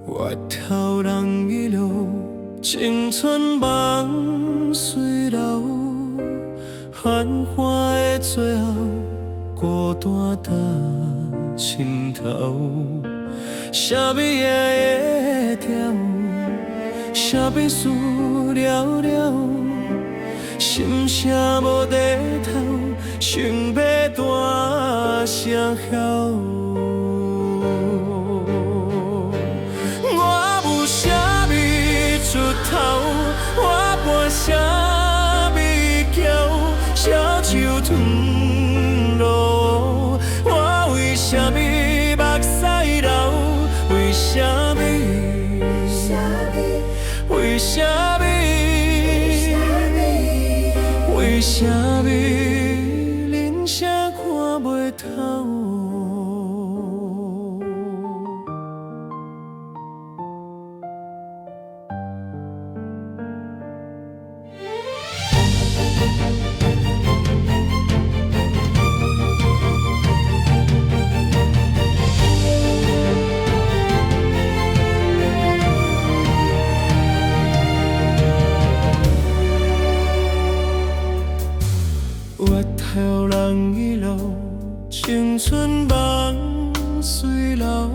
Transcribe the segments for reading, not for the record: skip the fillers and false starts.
越头人遗留，青春梦随流，繁华的最后，孤单在心头。啥物也会掉，啥秘事了了，心声无地头，想要大声吼。我有啥物出头，我伴啥物桥，小酒吞落，我为啥物目屎流？为啥物？为啥物？为啥物？人生看袂透？越头人遗落，青春梦随流，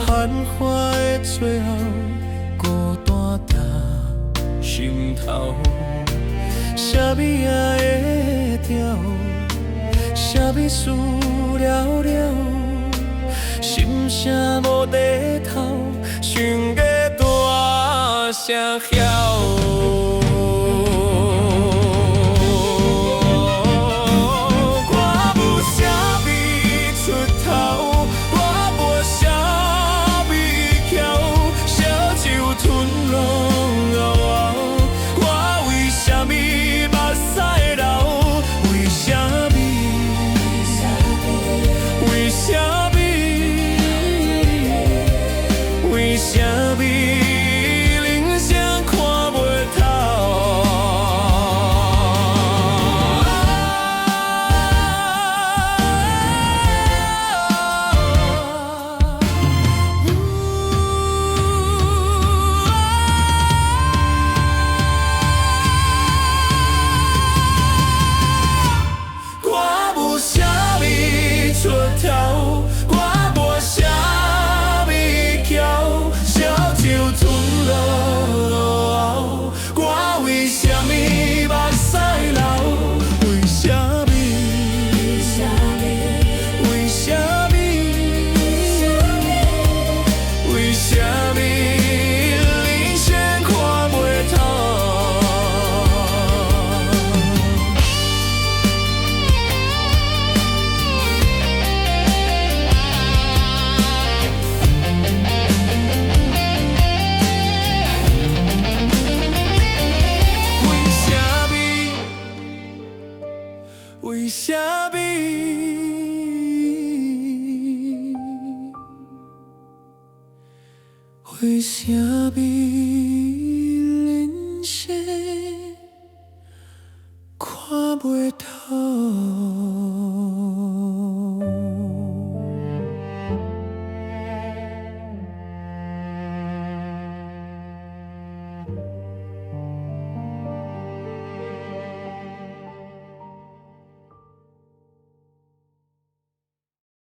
繁华的最后，孤单在心头。啥物也会掉，啥秘事了了，心声无地头，想要大声吼。为啥物人生看袂透？我无啥物出头，我无啥。为啥物？为啥物人生看袂透？